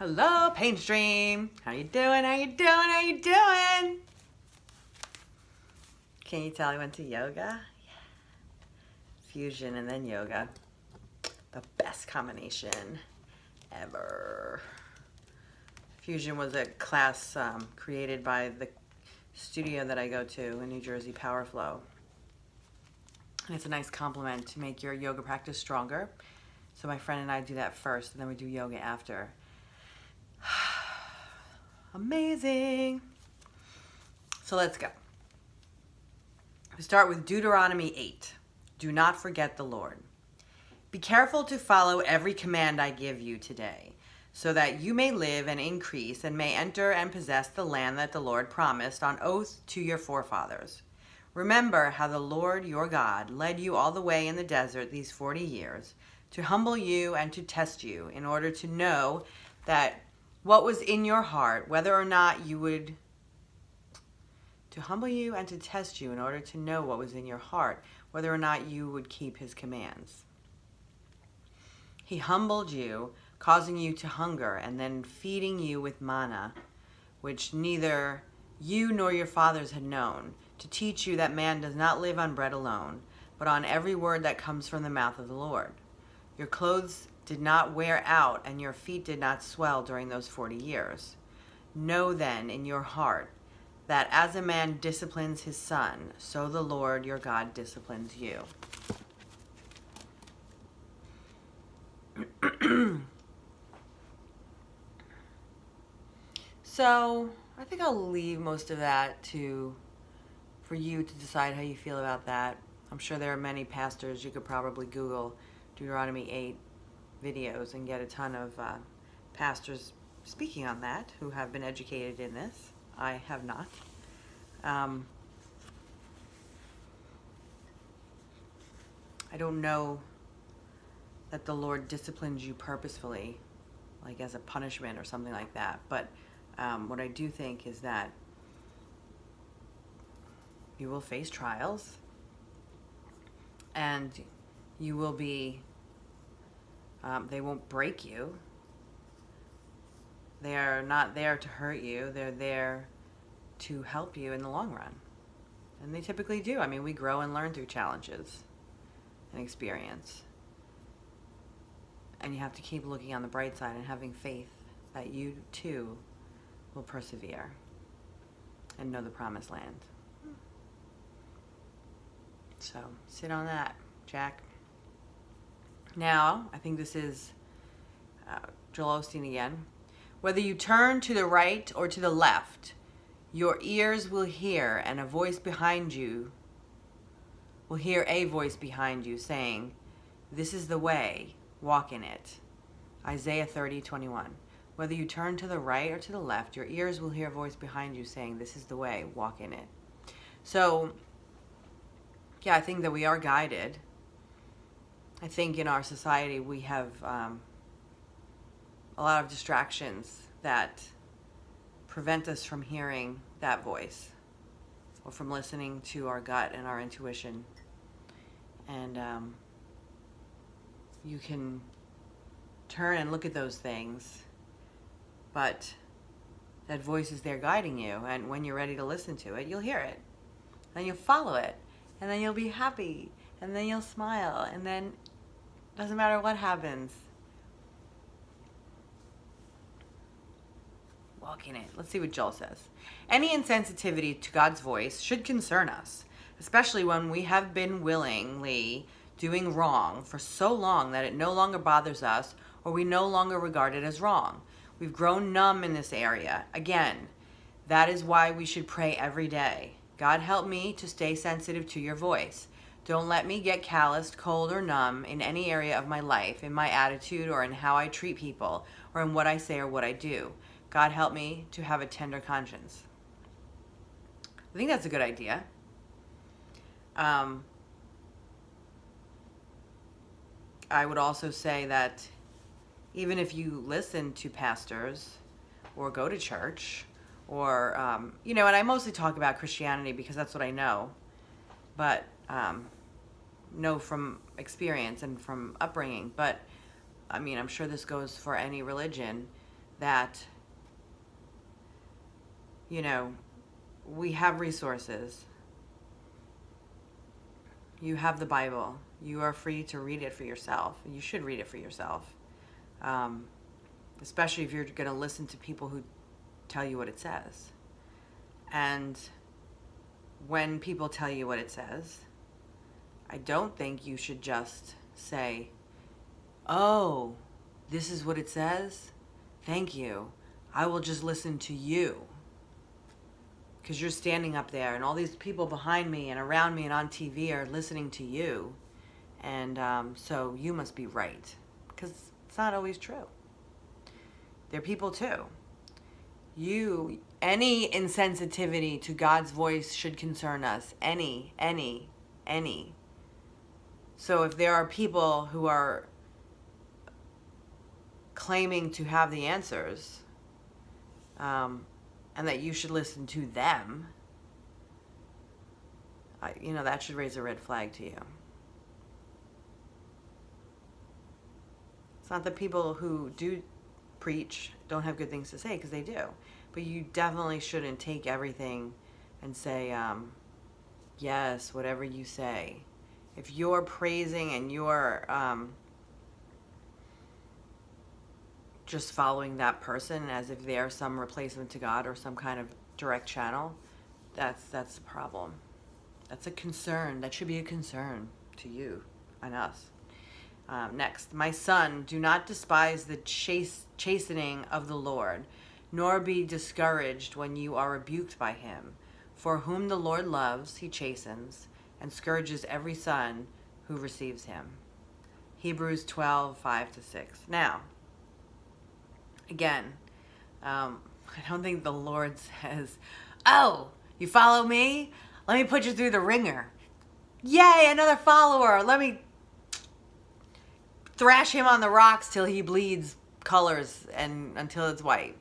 Hello, Pain Stream. How you doing? How you doing? How you doing? Can you tell I went to yoga? Yeah. Fusion and then yoga. The best combination ever. Fusion was a class created by the studio that I go to in New Jersey, Power Flow. And it's a nice complement to make your yoga practice stronger. So my friend and I do that first, and then we do yoga after. Amazing. So let's go. We start with Deuteronomy 8. Do not forget the Lord. Be careful to follow every command I give you today, so that you may live and increase and may enter and possess the land that the Lord promised on oath to your forefathers. Remember how the Lord your God led you all the way in the desert these 40 years to humble you and to test you in order to know that what was in your heart, whether or not you would, to humble you and to test you in order to know what was in your heart, whether or not you would keep his commands. He humbled you, causing you to hunger, and then feeding you with manna, which neither you nor your fathers had known, to teach you that man does not live on bread alone, but on every word that comes from the mouth of the Lord. Your clothes did not wear out, and your feet did not swell during those 40 years. Know then in your heart that as a man disciplines his son, so the Lord your God disciplines you. So I think I'll leave most of that for you to decide how you feel about that. I'm sure there are many pastors. You could probably Google Deuteronomy 8 videos and get a ton of pastors speaking on that who have been educated in this. I have not. I don't know that the Lord disciplines you purposefully, like as a punishment or something like that. But what I do think is that you will face trials and you will be, they won't break you. They are not there to hurt you. They're there to help you in the long run. And they typically do. I mean, we grow and learn through challenges and experience. And you have to keep looking on the bright side and having faith that you too will persevere and know the promised land. So sit on that, Jack. Now, I think this is Joel Osteen again. Whether you turn to the right or to the left, your ears will hear, and a voice behind you will hear a voice behind you saying, "This is the way, walk in it." Isaiah 30:21. Whether you turn to the right or to the left, your ears will hear a voice behind you saying, "This is the way, walk in it." So, yeah, I think that we are guided. I think in our society we have a lot of distractions that prevent us from hearing that voice or from listening to our gut and our intuition. And you can turn and look at those things, but that voice is there guiding you, and when you're ready to listen to it, you'll hear it, and you'll follow it, and then you'll be happy, and then you'll smile, and then doesn't matter what happens. Walk in it. Let's see what Joel says. Any insensitivity to God's voice should concern us, especially when we have been willingly doing wrong for so long that it no longer bothers us or we no longer regard it as wrong. We've grown numb in this area. Again, that is why we should pray every day. God, help me to stay sensitive to your voice. Don't let me get calloused, cold, or numb in any area of my life, in my attitude, or in how I treat people, or in what I say or what I do. God, help me to have a tender conscience. I think that's a good idea. I would also say that even if you listen to pastors or go to church or, and I mostly talk about Christianity because that's what I know, but know from experience and from upbringing. But, I mean, I'm sure this goes for any religion, that, we have resources. You have the Bible. You are free to read it for yourself. You should read it for yourself. Especially if you're going to listen to people who tell you what it says. And when people tell you what it says, I don't think you should just say, oh, this is what it says? Thank you. I will just listen to you. Because you're standing up there and all these people behind me and around me and on TV are listening to you. And so you must be right. Because it's not always true. They're people too. Any insensitivity to God's voice should concern us. Any. So if there are people who are claiming to have the answers, and that you should listen to them, that should raise a red flag to you. It's not that people who do preach don't have good things to say, because they do. But you definitely shouldn't take everything and say, yes, whatever you say. If you're praising and you're just following that person as if they're some replacement to God or some kind of direct channel, that's the problem. That's a concern. That should be a concern to you and us. Next, my son, do not despise the chastening of the Lord, nor be discouraged when you are rebuked by him. For whom the Lord loves, he chastens, and scourges every son who receives him. Hebrews 12:5-6. Now, again, I don't think the Lord says, oh, you follow me? Let me put you through the ringer. Yay, another follower. Let me thrash him on the rocks till he bleeds colors and until it's white.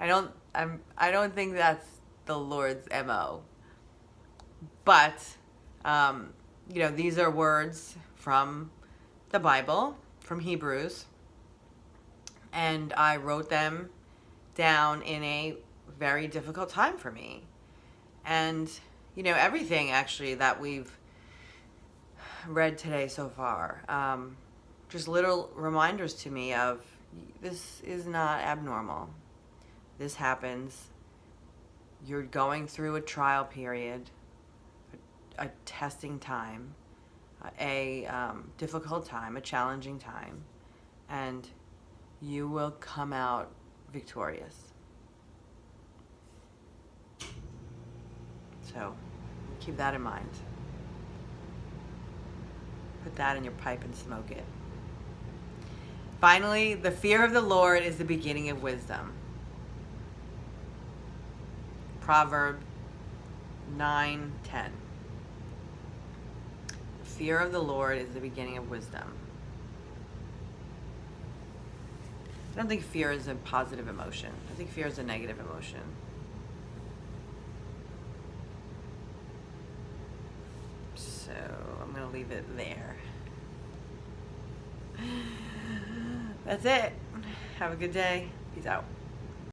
I don't think that's the Lord's MO. But, these are words from the Bible, from Hebrews. And I wrote them down in a very difficult time for me. And, everything actually that we've read today so far, just little reminders to me of this is not abnormal. This happens. You're going through a trial period, a testing time, a difficult time, a challenging time, and you will come out victorious. So keep that in mind. Put that in your pipe and smoke it. Finally, the fear of the Lord is the beginning of wisdom. Proverb 9:10. The fear of the Lord is the beginning of wisdom. I don't think fear is a positive emotion. I think fear is a negative emotion. So I'm going to leave it there. That's it. Have a good day. Peace out.